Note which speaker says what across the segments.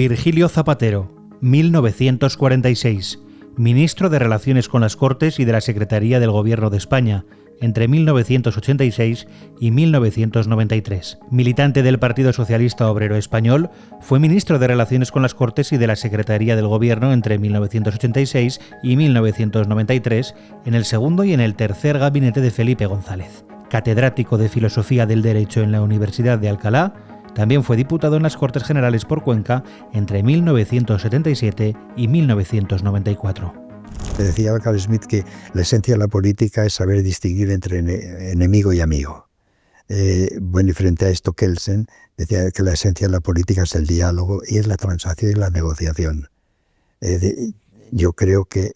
Speaker 1: Virgilio Zapatero, 1946, ministro de Relaciones con las Cortes y de la Secretaría del Gobierno de España, entre 1986 y 1993. Militante del Partido Socialista Obrero Español, fue ministro de Relaciones con las Cortes y de la Secretaría del Gobierno entre 1986 y 1993 en el segundo y en el tercer gabinete de Felipe González. Catedrático de Filosofía del Derecho en la Universidad de Alcalá, también fue diputado en las Cortes Generales por Cuenca entre 1977 y 1994.
Speaker 2: Decía Carl Schmitt que la esencia de la política es saber distinguir entre enemigo y amigo. Y frente a esto Kelsen decía que la esencia de la política es el diálogo y es la transacción y la negociación. Yo creo que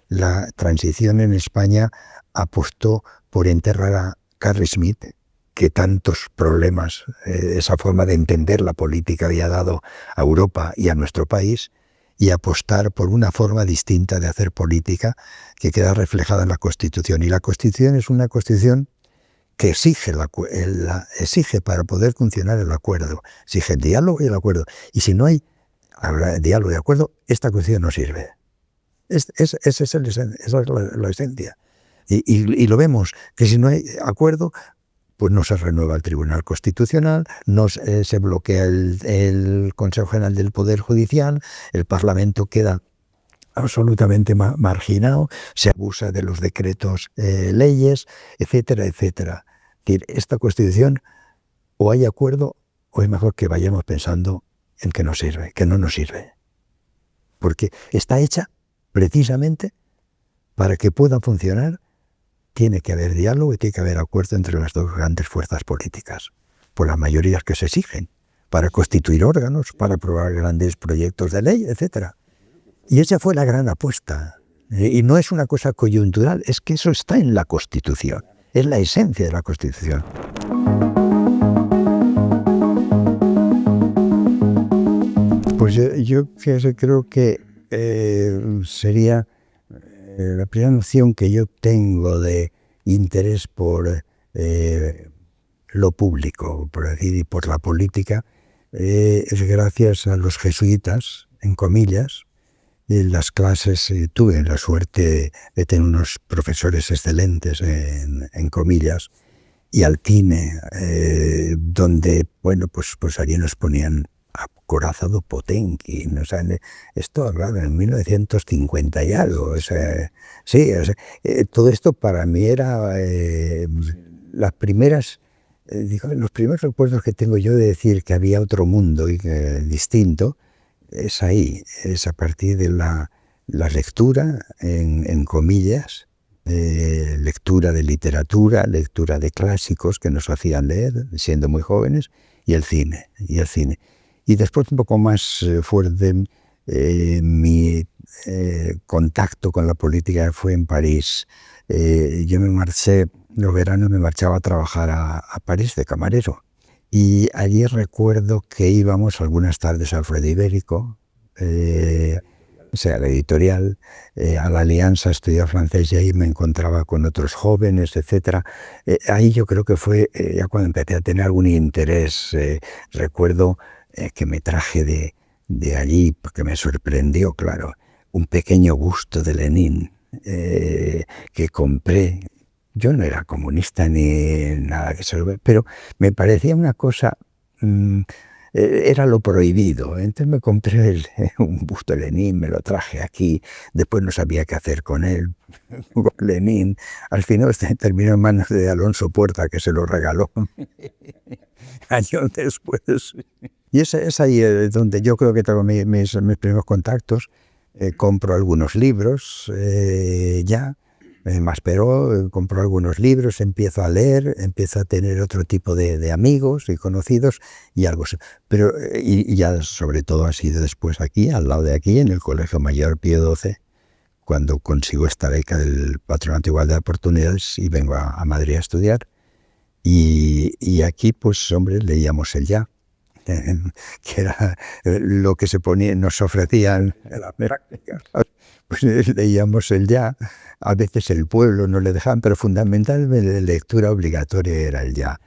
Speaker 2: la transición en España apostó por enterrar a Carl Schmitt, que tantos problemas, esa forma de entender la política había dado a Europa y a nuestro país, y apostar por una forma distinta de hacer política que queda reflejada en la Constitución. Y la Constitución es una Constitución que exige para poder funcionar el acuerdo, exige el diálogo y el acuerdo. Y si no hay diálogo y acuerdo, esta Constitución no sirve. Esa es la esencia. Y lo vemos, que si no hay acuerdo, pues no se renueva el Tribunal Constitucional, se bloquea el Consejo General del Poder Judicial, el Parlamento queda absolutamente marginado, se abusa de los decretos leyes, etcétera, etcétera. Es decir, esta Constitución o hay acuerdo o es mejor que vayamos pensando en que no sirve, que no nos sirve. Porque está hecha precisamente para que pueda funcionar. Tiene que haber diálogo y tiene que haber acuerdo entre las dos grandes fuerzas políticas, por las mayorías que se exigen, para constituir órganos, para aprobar grandes proyectos de ley, etc. Y esa fue la gran apuesta. Y no es una cosa coyuntural, es que eso está en la Constitución, es la esencia de la Constitución. Pues yo creo que sería... la primera noción que yo tengo de interés por lo público, por decir, y por la política, es gracias a los jesuitas, en comillas. En las clases tuve la suerte de tener unos profesores excelentes, en comillas, y al cine, donde, bueno, pues allí nos ponían a Corazza Potemkin, o sea, esto hablaba en 1950 y algo, o sea, sí, o sea, todo esto para mí era los primeros recuerdos que tengo yo de decir que había otro mundo y distinto, es ahí, es a partir de la lectura, en comillas, lectura de literatura, lectura de clásicos que nos hacían leer, siendo muy jóvenes, y el cine. Y después, un poco más fuerte, mi contacto con la política fue en París. Yo me marché, los veranos me marchaba a trabajar a París de camarero. Y allí recuerdo que íbamos algunas tardes al Alfred Ibérico, o sea, a la editorial, a la Alianza, estudiaba francés y ahí me encontraba con otros jóvenes, etc. Ahí yo creo que fue ya cuando empecé a tener algún interés. Recuerdo que me traje de allí, porque me sorprendió, claro, un pequeño busto de Lenin que compré. Yo no era comunista ni nada que se lo... pero me parecía una cosa... era lo prohibido. Entonces me compré un busto de Lenin, me lo traje aquí, después no sabía qué hacer con él, con Lenin. Al final terminó en manos de Alonso Puerta, que se lo regaló años después. Y es ahí donde yo creo que tengo mis primeros contactos. Compro algunos libros, pero compro algunos libros, empiezo a leer, empiezo a tener otro tipo de amigos y conocidos y algo. Pero y ya sobre todo ha sido después aquí, al lado de aquí, en el Colegio Mayor Pío XII, cuando consigo esta beca del Patronato de Igualdad de Oportunidades y vengo a Madrid a estudiar. Y aquí, pues, hombre, leíamos el Ya, que era lo que nos ofrecían en la práctica. Pues leíamos el Ya, a veces El Pueblo no le dejaban, pero fundamentalmente la lectura obligatoria era el Ya.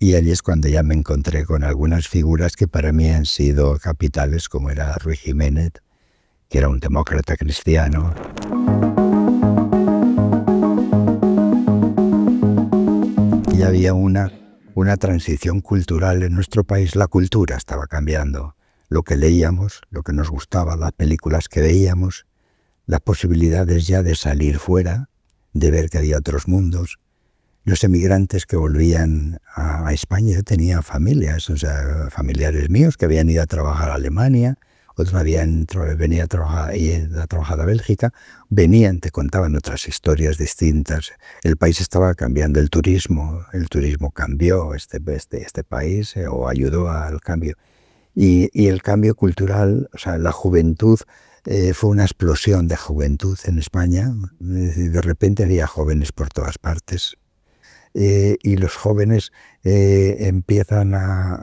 Speaker 2: Y allí es cuando ya me encontré con algunas figuras que para mí han sido capitales, como era Ruy Jiménez, que era un demócrata cristiano. Y había una transición cultural en nuestro país. La cultura estaba cambiando. Lo que leíamos, lo que nos gustaba, las películas que veíamos, las posibilidades ya de salir fuera, de ver que había otros mundos. Los emigrantes que volvían a España, yo tenía familias, o sea, familiares míos que habían ido a trabajar a Alemania, otros habían venido a trabajar a Bélgica, venían, te contaban otras historias distintas. El país estaba cambiando, el turismo cambió este país o ayudó al cambio. Y el cambio cultural, o sea, la juventud, fue una explosión de juventud en España. De repente había jóvenes por todas partes. Y los jóvenes empiezan a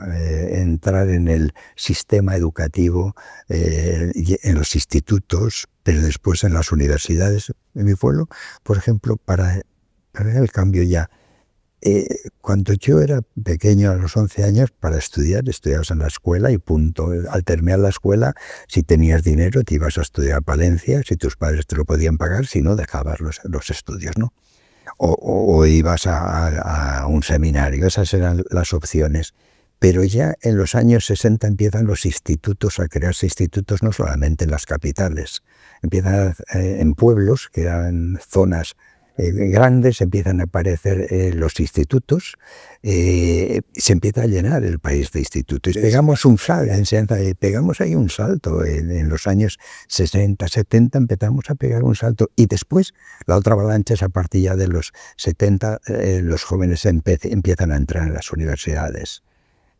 Speaker 2: entrar en el sistema educativo, en los institutos, pero después en las universidades. En mi pueblo, por ejemplo, para ver el cambio ya. Cuando yo era pequeño, a los 11 años, para estudiabas en la escuela y punto. Al terminar la escuela, si tenías dinero, te ibas a estudiar a Palencia, si tus padres te lo podían pagar, si no, dejabas los estudios, ¿no? O ibas a un seminario, esas eran las opciones. Pero ya en los años 60 empiezan los institutos a crearse institutos, no solamente en las capitales, empiezan en pueblos, que eran zonas grandes, empiezan a aparecer los institutos, se empieza a llenar el país de institutos. Pegamos ahí un salto en los años 60, 70, empezamos a pegar un salto, y después la otra avalancha es a partir ya de los 70, los jóvenes empiezan a entrar en las universidades.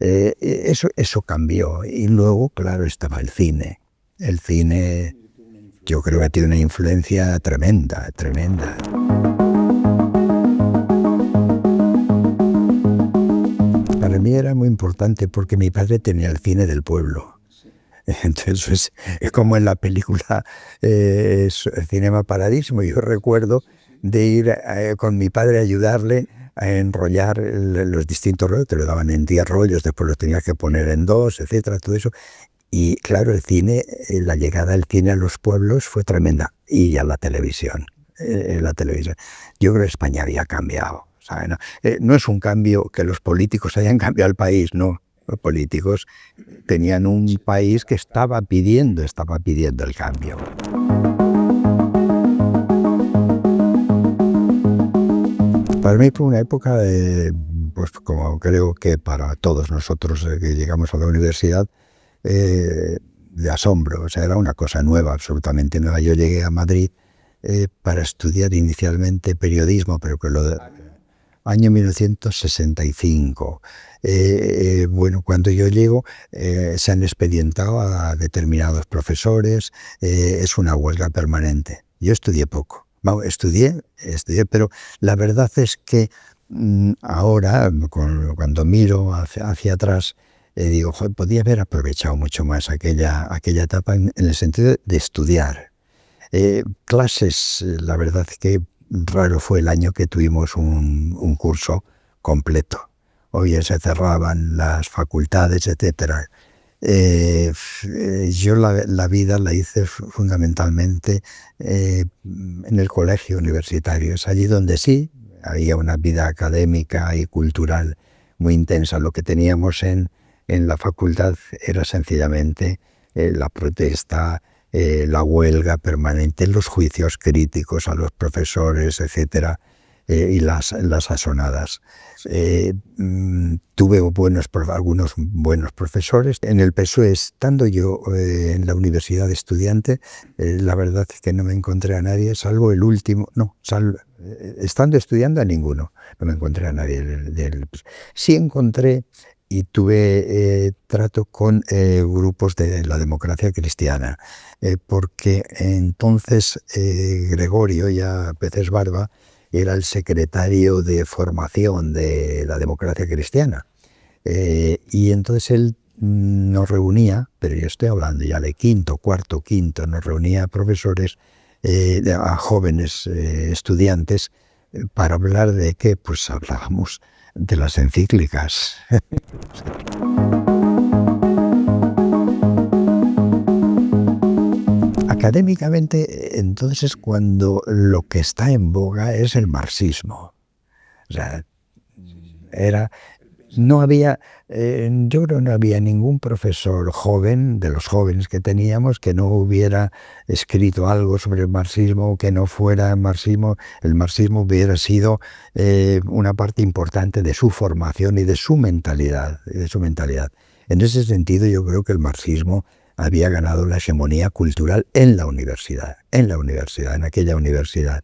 Speaker 2: Eso cambió, y luego, claro, estaba el cine. El cine, yo creo que tiene una influencia tremenda. Para mí era muy importante porque mi padre tenía el cine del pueblo. Entonces, es como en la película Cinema Paradiso. Yo recuerdo de ir con mi padre a ayudarle a enrollar los distintos rollos. Te lo daban en 10 rollos, después los tenías que poner en 2, etcétera, todo eso. Y claro, el cine, la llegada del cine a los pueblos fue tremenda. Y a la televisión. Yo creo que España había cambiado. O sea, no es un cambio que los políticos hayan cambiado el país, no. Los políticos tenían un país que estaba pidiendo el cambio. Para mí fue una época, pues como creo que para todos nosotros que llegamos a la universidad, de asombro. O sea, era una cosa nueva, absolutamente nueva. Yo llegué a Madrid para estudiar inicialmente periodismo, pero que año 1965. Bueno, cuando yo llego, se han expedientado a determinados profesores, es una huelga permanente. Yo estudié poco. Bueno, estudié, pero la verdad es que ahora, cuando miro hacia atrás, digo, joder, podía haber aprovechado mucho más aquella etapa en el sentido de estudiar. Clases, la verdad es que raro fue el año que tuvimos un curso completo. Hoy ya se cerraban las facultades, etcétera. Yo la vida la hice fundamentalmente en el colegio universitario. Es allí donde sí había una vida académica y cultural muy intensa. Lo que teníamos en la facultad era sencillamente la protesta, la huelga permanente, los juicios críticos a los profesores, etcétera, y las asonadas. Tuve algunos buenos profesores. En el PSOE, estando yo en la universidad de estudiante, la verdad es que no me encontré a nadie, salvo el último, estando estudiando a ninguno, no me encontré a nadie. Sí encontré y tuve trato con grupos de la democracia cristiana, porque entonces Gregorio, ya Peces Barba, era el secretario de formación de la democracia cristiana. Y entonces él nos reunía, pero yo estoy hablando ya de cuarto, quinto, nos reunía a profesores, a jóvenes estudiantes, para hablar de qué, pues hablábamos de las encíclicas. Académicamente, entonces, cuando lo que está en boga es el marxismo. O sea, no había, yo creo que no había ningún profesor joven, de los jóvenes que teníamos, que no hubiera escrito algo sobre el marxismo, que no fuera marxismo. El marxismo hubiera sido una parte importante de su formación y de su mentalidad. En ese sentido, yo creo que el marxismo había ganado la hegemonía cultural en aquella universidad.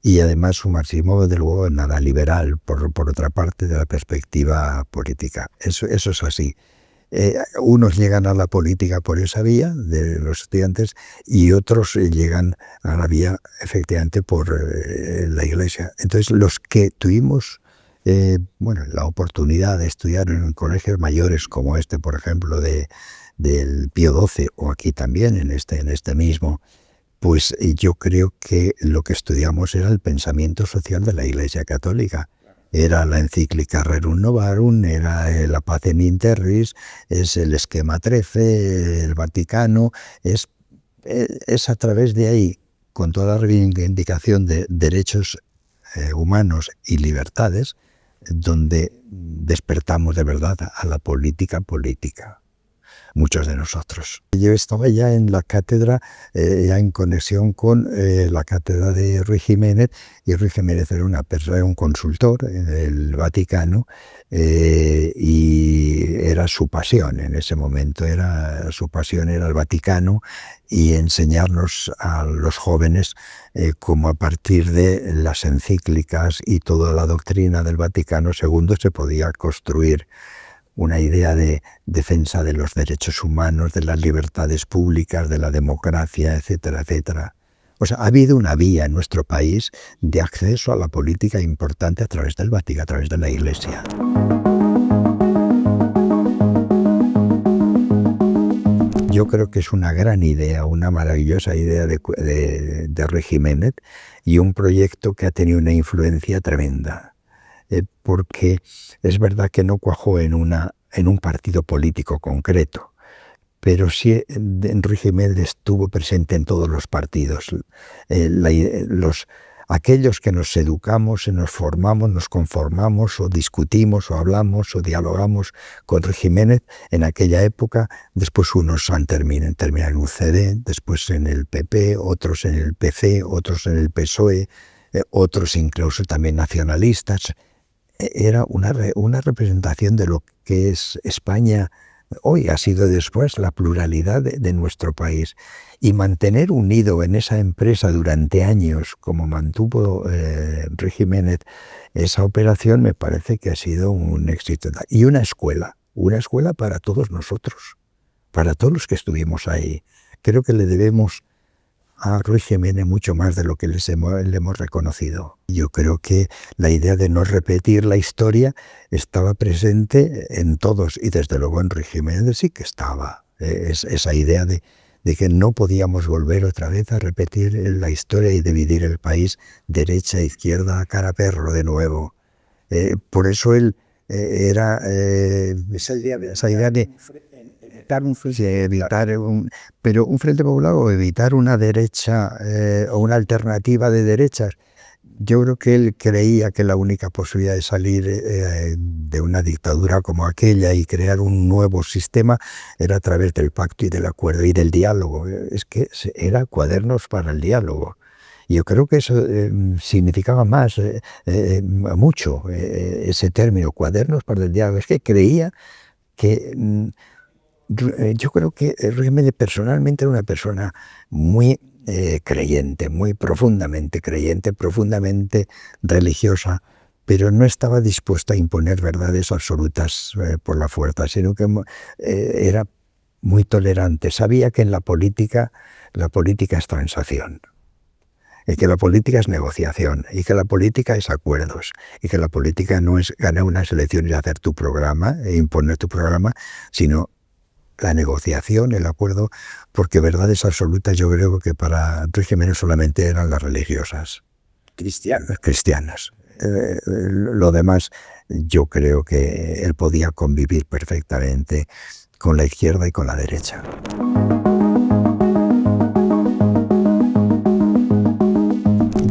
Speaker 2: Y además su marxismo, desde luego, nada liberal, por otra parte, de la perspectiva política. Eso es así. Unos llegan a la política por esa vía, de los estudiantes, y otros llegan a la vía, efectivamente, por la Iglesia. Entonces, los que tuvimos la oportunidad de estudiar en colegios mayores, como este, por ejemplo, del Pío XII, o aquí también, en este mismo, pues yo creo que lo que estudiamos era el pensamiento social de la Iglesia Católica. Era la encíclica Rerum Novarum, era la Pacem in Terris, es el esquema 13, el Vaticano, es a través de ahí, con toda la reivindicación de derechos humanos y libertades, donde despertamos de verdad a la política, muchos de nosotros. Yo estaba ya en la cátedra, ya en conexión con la cátedra de Ruy Jiménez, y Ruy Jiménez era un consultor en el Vaticano, y era su pasión en ese momento, su pasión era el Vaticano y enseñarnos a los jóvenes cómo a partir de las encíclicas y toda la doctrina del Vaticano II se podía construir una idea de defensa de los derechos humanos, de las libertades públicas, de la democracia, etcétera, etcétera. O sea, ha habido una vía en nuestro país de acceso a la política importante a través del Vaticano, a través de la Iglesia. Yo creo que es una gran idea, una maravillosa idea de Ruy Jiménez, y un proyecto que ha tenido una influencia tremenda. Porque es verdad que no cuajó en un partido político concreto, pero sí Ruy Jiménez estuvo presente en todos los partidos. Aquellos que nos educamos, nos formamos, nos conformamos, o discutimos, o hablamos, o dialogamos con Ruy Jiménez en aquella época, después unos terminan en UCD, después en el PP, otros en el PC, otros en el PSOE, otros incluso también nacionalistas. Era una representación de lo que es España hoy, ha sido después la pluralidad de nuestro país. Y mantener unido en esa empresa durante años, como mantuvo Ruy Jiménez, esa operación, me parece que ha sido un éxito. Y una escuela para todos nosotros, para todos los que estuvimos ahí. Creo que le debemos a Ruy Jiménez mucho más de lo que le hemos reconocido. Yo creo que la idea de no repetir la historia estaba presente en todos, y desde luego en Ruy Jiménez sí que estaba. Esa idea de que no podíamos volver otra vez a repetir la historia y dividir el país derecha, izquierda, cara perro de nuevo. Por eso él era esa idea de pero un frente popular, o evitar una derecha o una alternativa de derechas. Yo creo que él creía que la única posibilidad de salir de una dictadura como aquella y crear un nuevo sistema era a través del pacto y del acuerdo y del diálogo. Es que era cuadernos para el diálogo. Y yo creo que eso significaba mucho ese término, cuadernos para el diálogo. Es que creía que... yo creo que Ruy Jiménez personalmente era una persona muy creyente, muy profundamente creyente, profundamente religiosa, pero no estaba dispuesto a imponer verdades absolutas por la fuerza, sino que era muy tolerante. Sabía que en la política es transacción, y que la política es negociación, y que la política es acuerdos, y que la política no es ganar unas elecciones y hacer tu programa e imponer tu programa, sino la negociación, el acuerdo, porque verdades absolutas yo creo que para Ruy Jiménez solamente eran las religiosas. Cristianas. lo demás, yo creo que él podía convivir perfectamente con la izquierda y con la derecha.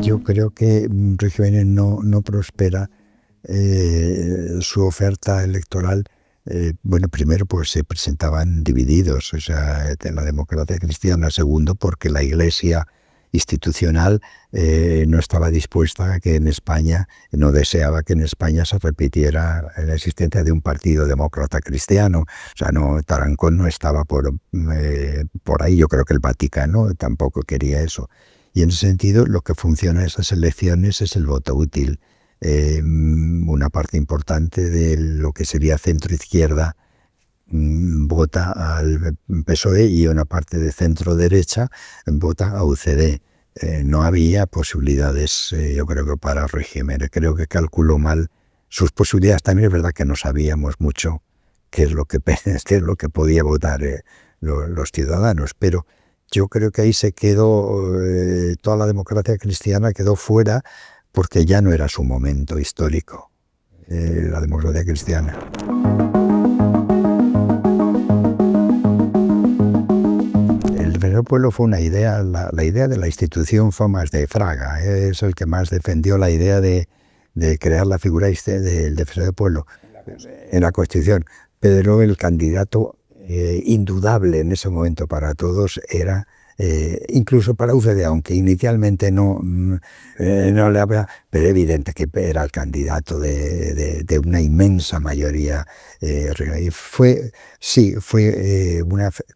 Speaker 2: Yo creo que Ruy Jiménez no prospera su oferta electoral. Bueno, primero pues se presentaban divididos, o sea, de la democracia cristiana. Segundo, porque la Iglesia institucional no estaba dispuesta a que en España, no deseaba que en España se repitiera la existencia de un partido demócrata cristiano. O sea, Tarancón no estaba por ahí. Yo creo que el Vaticano tampoco quería eso. Y en ese sentido, lo que funciona en esas elecciones es el voto útil. Una parte importante de lo que sería centro-izquierda vota al PSOE y una parte de centro-derecha vota a UCD. No había posibilidades, yo creo que para Ruy Jiménez. Creo que calculó mal sus posibilidades. También es verdad que no sabíamos mucho qué es lo que podía votar los ciudadanos, pero yo creo que ahí se quedó, toda la democracia cristiana quedó fuera, porque ya no era su momento histórico, la democracia cristiana. El Defensor del Pueblo fue una idea, la idea de la institución fue más de Fraga, es el que más defendió la idea de crear la figura del Defensor del Pueblo en la Constitución, pero el candidato indudable en ese momento para todos era, incluso para UCD, aunque inicialmente no le había, pero evidente que era el candidato de una inmensa mayoría.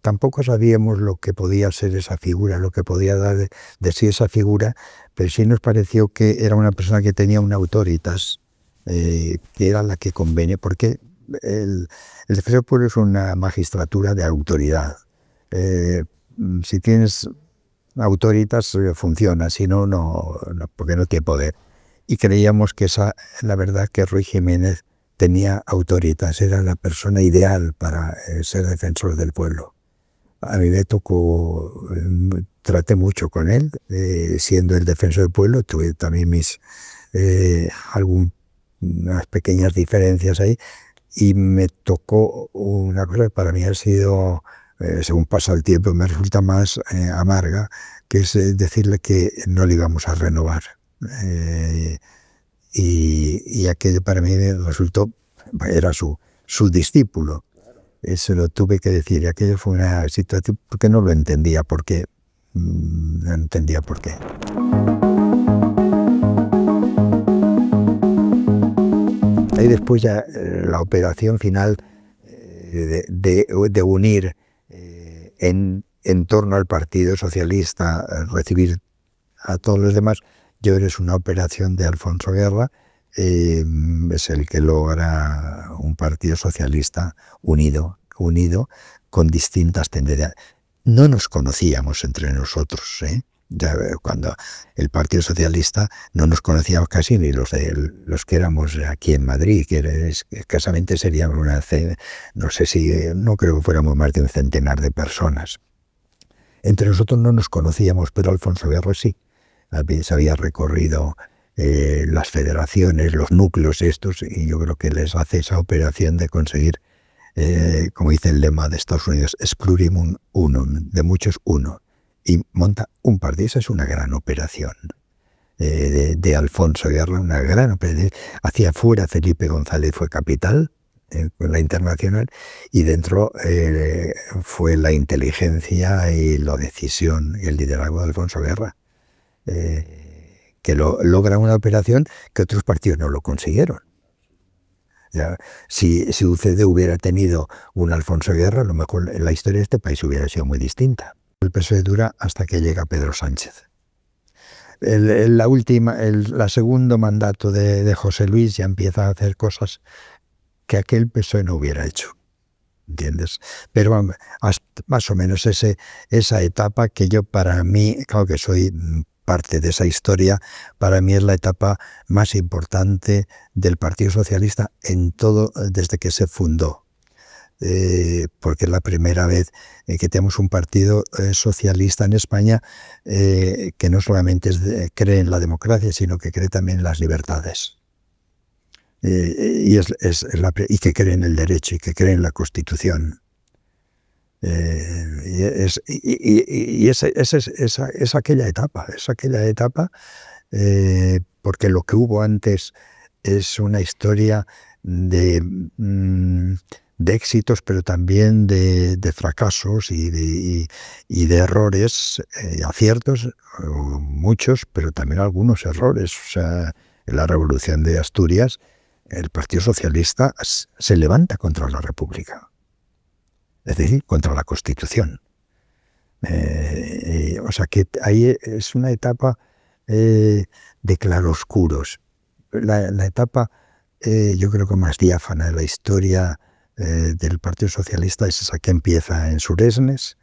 Speaker 2: Tampoco sabíamos lo que podía ser esa figura, lo que podía dar de sí esa figura, pero sí nos pareció que era una persona que tenía una autoritas, que era la que convenía, porque el Defensor del Pueblo es una magistratura de autoridad. Si tienes autoritas funciona, si no, porque no tiene poder. Y creíamos que la verdad que Ruy Jiménez tenía autoritas, era la persona ideal para ser defensor del pueblo. A mí me tocó, traté mucho con él, siendo el defensor del pueblo, tuve también algunas pequeñas diferencias ahí, y me tocó una cosa que para mí ha sido, según pasa el tiempo, me resulta más amarga, que es decirle que no le íbamos a renovar. Y aquello para mí resultó, era su discípulo. Eso lo tuve que decir, y aquello fue una situación porque no lo entendía, no entendía por qué. Ahí después ya la operación final de unir en torno al Partido Socialista, recibir a todos los demás, yo creo que es una operación de Alfonso Guerra, es el que logra un Partido Socialista unido con distintas tendencias. No nos conocíamos entre nosotros, Ya, cuando el Partido Socialista no nos conocíamos casi ni los que éramos aquí en Madrid, que escasamente seríamos no creo que fuéramos más de un centenar de personas. Entre nosotros no nos conocíamos, pero Alfonso Guerra sí. Se había recorrido las federaciones, los núcleos estos, y yo creo que les hace esa operación de conseguir, como dice el lema de Estados Unidos, es plurimum unum, de muchos uno. Y monta un partido. Esa es una gran operación de Alfonso Guerra, una gran operación. Hacia afuera Felipe González fue capital, con la Internacional, y dentro fue la inteligencia y la decisión y el liderazgo de Alfonso Guerra, que logra una operación que otros partidos no lo consiguieron. Ya, si UCD hubiera tenido un Alfonso Guerra, a lo mejor la historia de este país hubiera sido muy distinta. El PSOE dura hasta que llega Pedro Sánchez. El segundo mandato de José Luis ya empieza a hacer cosas que aquel PSOE no hubiera hecho, ¿entiendes? Pero más o menos esa etapa que yo, para mí, claro que soy parte de esa historia, para mí es la etapa más importante del Partido Socialista en todo, desde que se fundó. Porque es la primera vez que tenemos un partido socialista en España que no solamente cree en la democracia, sino que cree también en las libertades. y que cree en el derecho y que cree en la Constitución. Es aquella etapa, porque lo que hubo antes es una historia de éxitos, pero también de fracasos y de errores, aciertos, muchos, pero también algunos errores. O sea, en la Revolución de Asturias, el Partido Socialista se levanta contra la República, es decir, contra la Constitución. O sea que ahí es una etapa de claroscuros. La etapa, yo creo que más diáfana de la historia del Partido Socialista es esa que empieza en Suresnes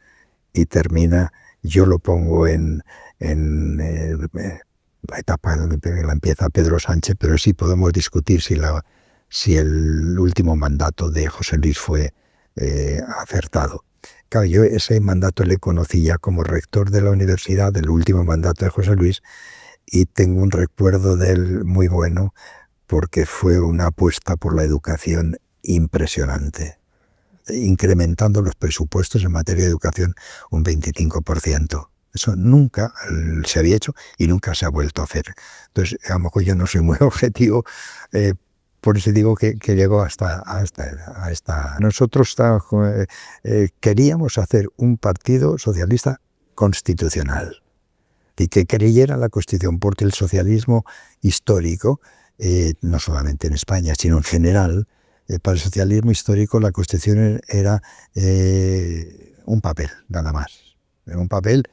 Speaker 2: y termina, yo lo pongo en la etapa que la empieza Pedro Sánchez, pero sí podemos discutir si el último mandato de José Luis fue acertado. Claro, yo ese mandato le conocí ya como rector de la universidad, del último mandato de José Luis, y tengo un recuerdo de él muy bueno, porque fue una apuesta por la educación impresionante, incrementando los presupuestos en materia de educación un 25%. Eso nunca se había hecho y nunca se ha vuelto a hacer. Entonces, a lo mejor yo no soy muy objetivo, por eso digo que llegó hasta esta. Nosotros queríamos hacer un partido socialista constitucional y que creyera en la Constitución, porque el socialismo histórico, no solamente en España, sino en general, para el socialismo histórico la Constitución era un papel, nada más. Un papel,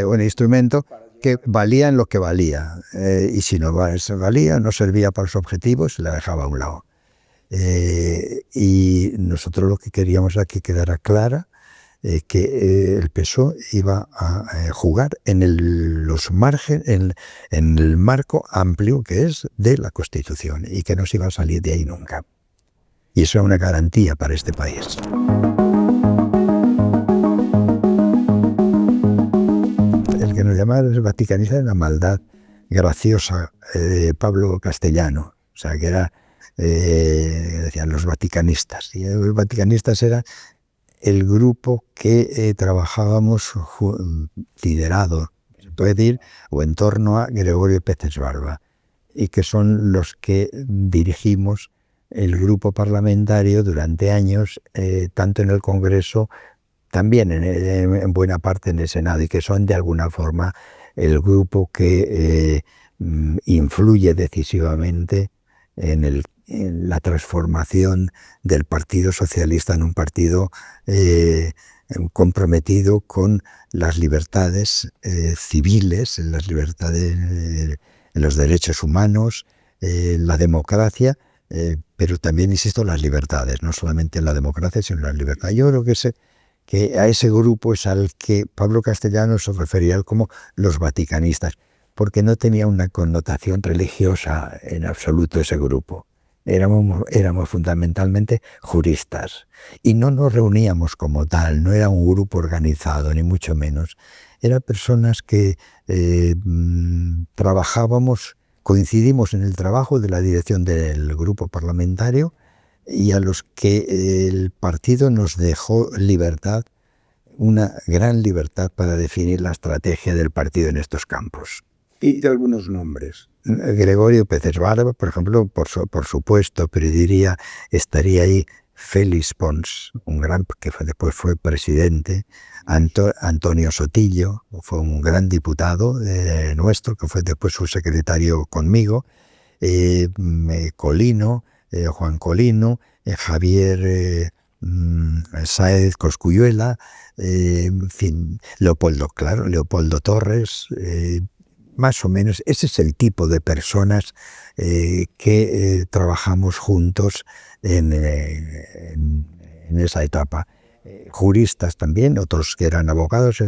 Speaker 2: un instrumento que valía en lo que valía, y si no valía, no servía para los objetivos, la dejaba a un lado. Y nosotros lo que queríamos era que quedara clara que el PSOE iba a jugar en los márgenes, en el marco amplio que es de la Constitución, y que no se iba a salir de ahí nunca. Y eso era una garantía para este país. El que nos llamaba los vaticanistas era la maldad graciosa de Pablo Castellano, o sea, que era, decían los vaticanistas, y los vaticanistas eran el grupo que trabajábamos liderado, se puede decir, o en torno a Gregorio Peces Barba, y que son los que dirigimos el grupo parlamentario durante años, tanto en el Congreso, también en buena parte en el Senado, y que son de alguna forma el grupo que influye decisivamente en la transformación del Partido Socialista en un partido comprometido con las libertades civiles, en las libertades, en los derechos humanos, la democracia, pero también, insisto, las libertades, no solamente la democracia, sino la libertad. Yo creo que a ese grupo es al que Pablo Castellanos se refería como los vaticanistas, porque no tenía una connotación religiosa en absoluto ese grupo. Éramos fundamentalmente juristas y no nos reuníamos como tal, no era un grupo organizado, ni mucho menos. Eran personas que trabajábamos, coincidimos en el trabajo de la dirección del grupo parlamentario y a los que el partido nos dejó libertad, una gran libertad para definir la estrategia del partido en estos campos.
Speaker 3: Y de algunos nombres.
Speaker 2: Gregorio Peces Barba, por ejemplo, por supuesto, pero diría, estaría ahí Félix Pons, un gran que después fue presidente, Antonio Sotillo, fue un gran diputado nuestro, que fue después su secretario conmigo, Colino, Juan Colino, Javier Sáez Cosculluela, en fin, Leopoldo Torres, más o menos. Ese es el tipo de personas que trabajamos juntos en esa etapa. Juristas también, otros que eran abogados,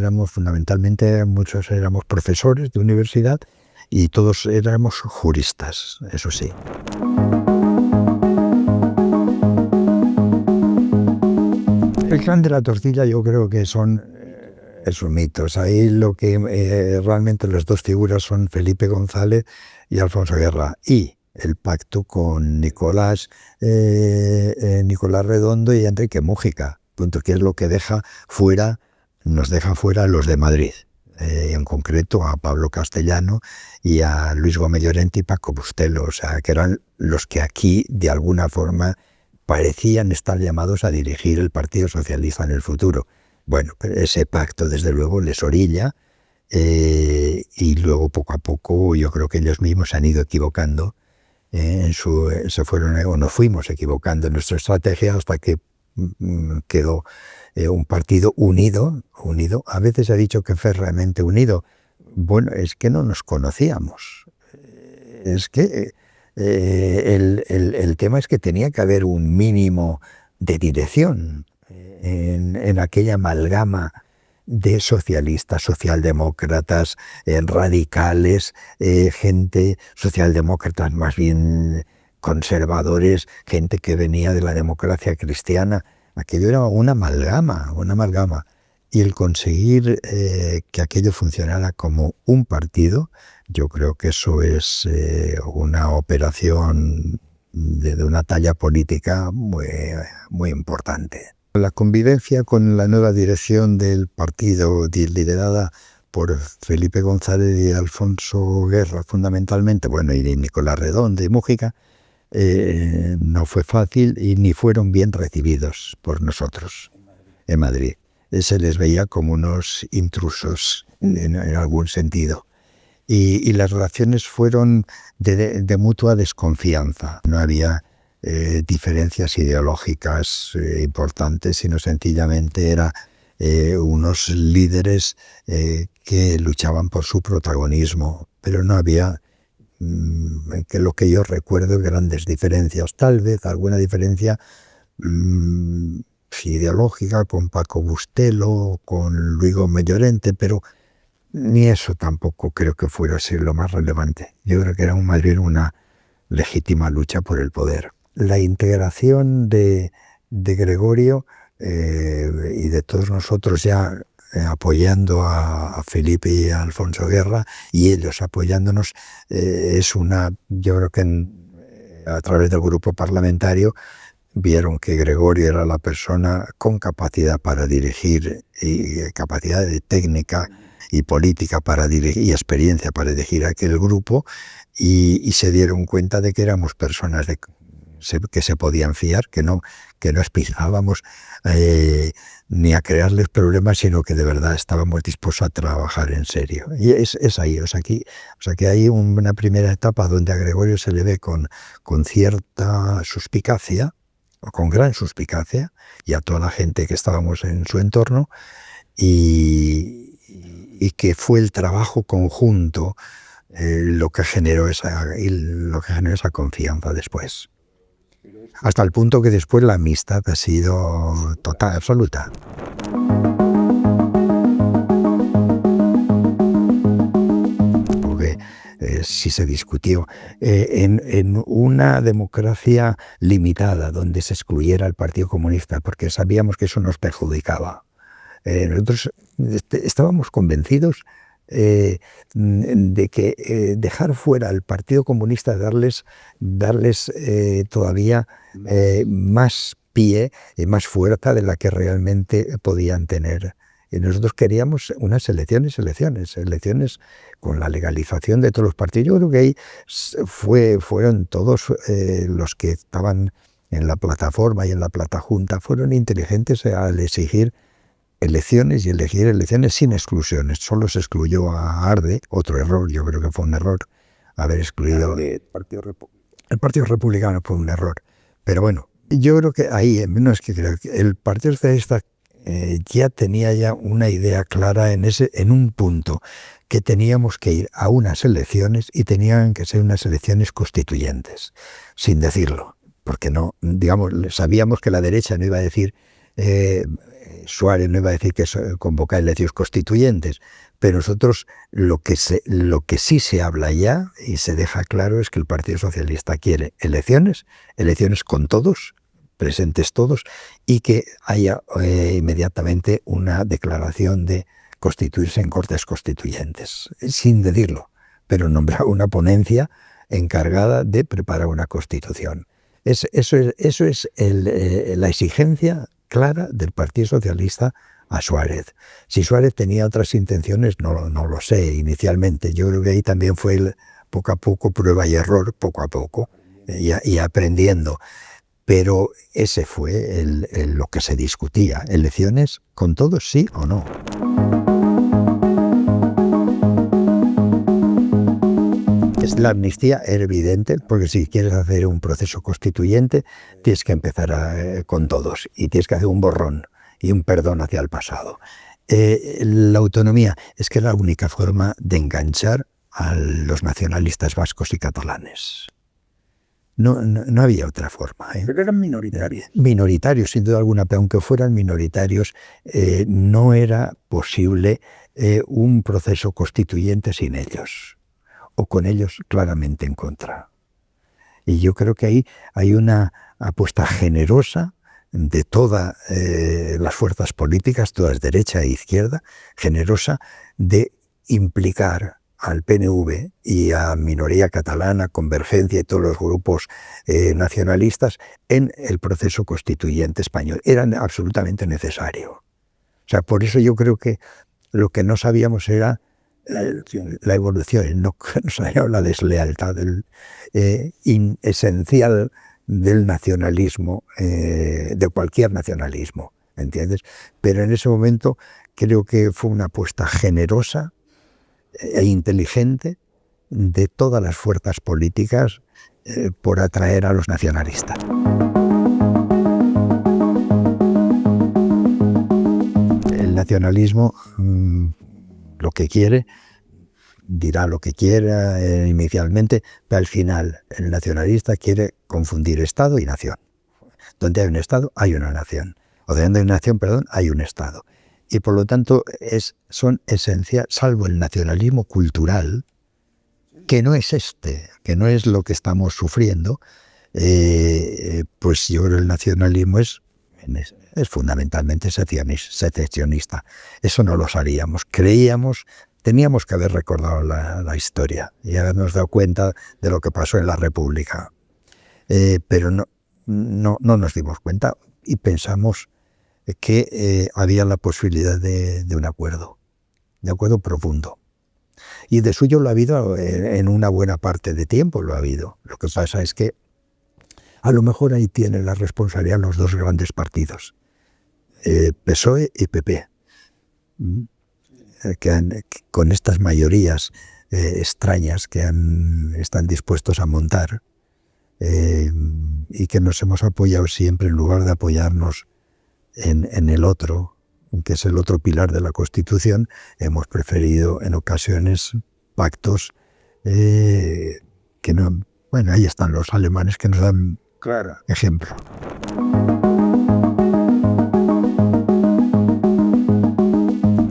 Speaker 2: muchos éramos profesores de universidad y todos éramos juristas, eso sí. El clan de la tortilla yo creo que son esos mitos. Ahí lo que realmente las dos figuras son Felipe González y Alfonso Guerra. Y el pacto con Nicolás Redondo y Enrique Múgica, punto, que es lo que nos deja fuera a los de Madrid, en concreto a Pablo Castellano y a Luis Gómez Llorente y Paco Bustelo, o sea, que eran los que aquí de alguna forma parecían estar llamados a dirigir el Partido Socialista en el futuro. Bueno, pero ese pacto desde luego les orilla, y luego poco a poco yo creo que ellos mismos se han ido equivocando nos fuimos equivocando en nuestra estrategia hasta que quedó un partido unido. A veces he dicho que fue realmente unido. Bueno, es que no nos conocíamos. Es que el tema es que tenía que haber un mínimo de dirección en aquella amalgama de socialistas, socialdemócratas, radicales, gente socialdemócratas más bien conservadores, gente que venía de la democracia cristiana. Aquello era una amalgama. Y el conseguir que aquello funcionara como un partido, yo creo que eso es una operación de una talla política muy, muy importante. La convivencia con la nueva dirección del partido, liderada por Felipe González y Alfonso Guerra fundamentalmente, bueno, y Nicolás Redondo y Múgica, no fue fácil y ni fueron bien recibidos por nosotros en Madrid. Se les veía como unos intrusos en algún sentido. Y las relaciones fueron de mutua desconfianza. No había diferencias ideológicas importantes, sino sencillamente era unos líderes que luchaban por su protagonismo, pero no había, que lo que yo recuerdo, grandes diferencias. Tal vez alguna diferencia ideológica con Paco Bustelo, con Luis Gómez Llorente, pero ni eso tampoco creo que fuera a ser lo más relevante. Yo creo que era más bien una legítima lucha por el poder. La integración de Gregorio y de todos nosotros ya apoyando a Felipe y a Alfonso Guerra, y ellos apoyándonos, yo creo que a través del grupo parlamentario vieron que Gregorio era la persona con capacidad para dirigir, y capacidad de técnica y política para dirigir, y experiencia para dirigir aquel grupo, y se dieron cuenta de que éramos personas que se podían fiar, que no aspirábamos ni a crearles problemas, sino que de verdad estábamos dispuestos a trabajar en serio. Y es ahí, o sea que hay una primera etapa donde a Gregorio se le ve con cierta suspicacia, o con gran suspicacia, y a toda la gente que estábamos en su entorno, y que fue el trabajo conjunto lo que generó esa confianza después. Hasta el punto que después la amistad ha sido total, absoluta. Porque sí se discutió en una democracia limitada, donde se excluyera el Partido Comunista, porque sabíamos que eso nos perjudicaba. Nosotros estábamos convencidos de que dejar fuera al Partido Comunista, darles todavía más pie, más fuerza de la que realmente podían tener. Y nosotros queríamos unas elecciones con la legalización de todos los partidos. Yo creo que ahí fueron todos los que estaban en la plataforma y en la platajunta, fueron inteligentes al exigir elecciones y elegir elecciones sin exclusiones. Solo se excluyó a Arde, otro error, yo creo que fue un error haber excluido el Partido Republicano, fue un error. Pero bueno, yo creo que ahí, menos que creo que el Partido Socialista ya tenía una idea clara en un punto, que teníamos que ir a unas elecciones y tenían que ser unas elecciones constituyentes, sin decirlo, porque no, digamos, sabíamos que la derecha no iba a decir Suárez no iba a decir que convocar elecciones constituyentes, pero nosotros lo que sí se habla ya y se deja claro es que el Partido Socialista quiere elecciones con todos, presentes todos, y que haya inmediatamente una declaración de constituirse en Cortes Constituyentes, sin decirlo, pero nombrar una ponencia encargada de preparar una constitución. Eso es la exigencia clara del Partido Socialista a Suárez. Si Suárez tenía otras intenciones, no lo sé inicialmente. Yo creo que ahí también fue poco a poco, prueba y error, poco a poco, y aprendiendo. Pero ese fue lo que se discutía. Elecciones con todos, sí o no. La amnistía era evidente, porque si quieres hacer un proceso constituyente, tienes que empezar con todos y tienes que hacer un borrón y un perdón hacia el pasado. La autonomía es que era la única forma de enganchar a los nacionalistas vascos y catalanes. No había otra forma.
Speaker 3: Pero eran minoritarios.
Speaker 2: Minoritarios, sin duda alguna, pero aunque fueran minoritarios, no era posible un proceso constituyente sin ellos, o con ellos claramente en contra. Y yo creo que ahí hay una apuesta generosa de todas las fuerzas políticas, todas derecha e izquierda, generosa de implicar al PNV y a minoría catalana, Convergencia y todos los grupos nacionalistas en el proceso constituyente español. Era absolutamente necesario. O sea, por eso yo creo que lo que no sabíamos era la evolución, no sabíamos la deslealtad esencial del nacionalismo, de cualquier nacionalismo, ¿entiendes? Pero en ese momento creo que fue una apuesta generosa e inteligente de todas las fuerzas políticas por atraer a los nacionalistas. El nacionalismo lo que quiere, dirá lo que quiera inicialmente, pero al final el nacionalista quiere confundir Estado y nación. Donde hay un Estado hay una nación, o donde hay una nación, perdón, hay un Estado. Y por lo tanto son esenciales, salvo el nacionalismo cultural, que no es que no es lo que estamos sufriendo, pues yo creo que el nacionalismo es fundamentalmente secesionista. Eso no lo sabíamos, teníamos que haber recordado la historia y habernos dado cuenta de lo que pasó en la República. Pero no nos dimos cuenta y pensamos que había la posibilidad de un acuerdo profundo. Y de suyo lo ha habido en una buena parte de tiempo, lo ha habido. Lo que pasa es que a lo mejor ahí tienen la responsabilidad los dos grandes partidos, PSOE y PP, que con estas mayorías extrañas que están dispuestos a montar y que nos hemos apoyado siempre en lugar de apoyarnos en el otro, que es el otro pilar de la Constitución, hemos preferido en ocasiones pactos que no... Bueno, ahí están los alemanes que nos dan ejemplo.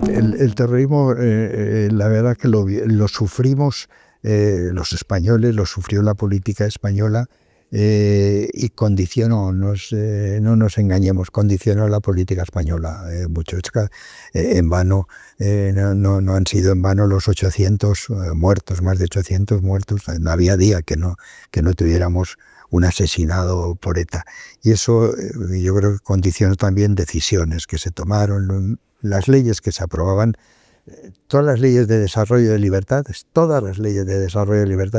Speaker 2: El terrorismo, la verdad que lo sufrimos los españoles, lo sufrió la política española y condicionó, no nos engañemos, condicionó la política española mucho. En vano, no han sido en vano los 800 muertos, más de 800 muertos. No había día que no tuviéramos un asesinado por ETA. Y eso yo creo que condicionó también decisiones que se tomaron, las leyes que se aprobaban. Todas las leyes de desarrollo de libertad,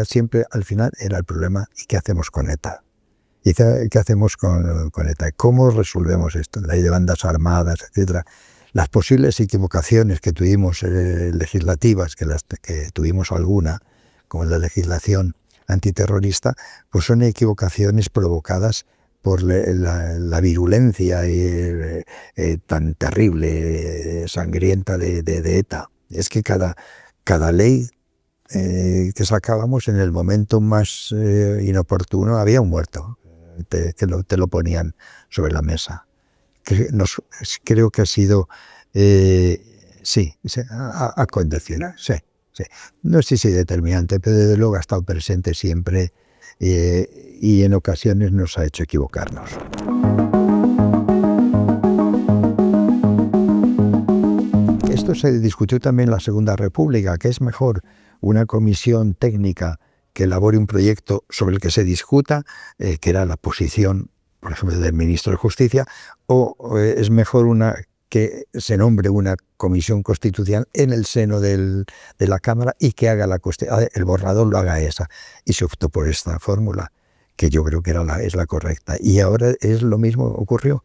Speaker 2: siempre al final era el problema. ¿Y qué hacemos con ETA? ¿Y qué hacemos con ETA? ¿Cómo resolvemos esto? La ley de bandas armadas, etcétera. Las posibles equivocaciones que tuvimos legislativas, que tuvimos alguna, como la legislación antiterrorista, pues son equivocaciones provocadas por la virulencia tan terrible, sangrienta de ETA. Es que cada ley que sacábamos en el momento más inoportuno había un muerto, te lo ponían sobre la mesa. Creo que ha sido, ha condicionado, sí. No sé si determinante, pero desde luego ha estado presente siempre y en ocasiones nos ha hecho equivocarnos. Esto se discutió también en la Segunda República, que es mejor una comisión técnica que elabore un proyecto sobre el que se discuta, que era la posición, por ejemplo, del ministro de Justicia, o es mejor que se nombre una comisión constitucional en el seno de la Cámara y que haga el borrador lo haga esa. Y se optó por esta fórmula, que yo creo que es la correcta. Y ahora es lo mismo ocurrió.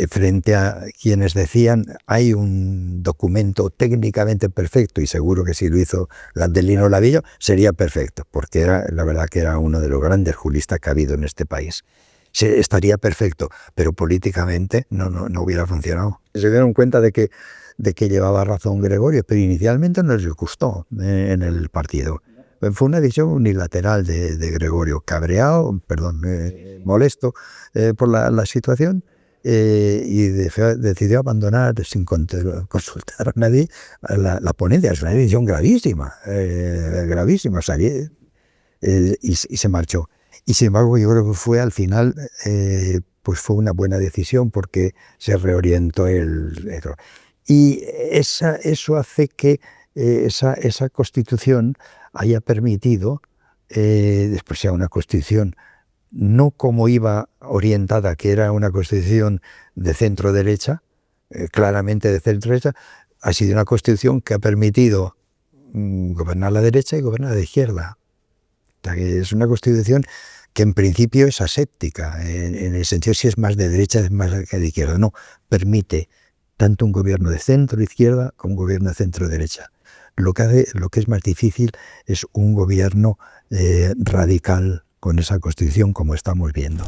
Speaker 2: Frente a quienes decían hay un documento técnicamente perfecto, y seguro que si lo hizo Landelino Lavillo sería perfecto, porque la verdad que era uno de los grandes juristas que ha habido en este país. Estaría perfecto, pero políticamente no hubiera funcionado. Se dieron cuenta de que llevaba razón Gregorio, pero inicialmente no les gustó en el partido. Fue una decisión unilateral de Gregorio, cabreado, molesto por la situación, y decidió abandonar sin consultar a nadie la ponencia. Es una decisión gravísima, y se marchó. Y sin embargo yo creo que fue al final pues fue una buena decisión, porque se reorientó y eso hace que esa constitución haya permitido después sea una constitución no como iba orientada, que era una constitución de centro-derecha, claramente de centro-derecha. Ha sido una constitución que ha permitido gobernar a la derecha y gobernar a la izquierda. O sea, que es una constitución que en principio es aséptica, en el sentido si es más de derecha es más que de izquierda. No, permite tanto un gobierno de centro-izquierda como un gobierno de centro-derecha. Lo que es más difícil es un gobierno radical con esa constitución, como estamos viendo.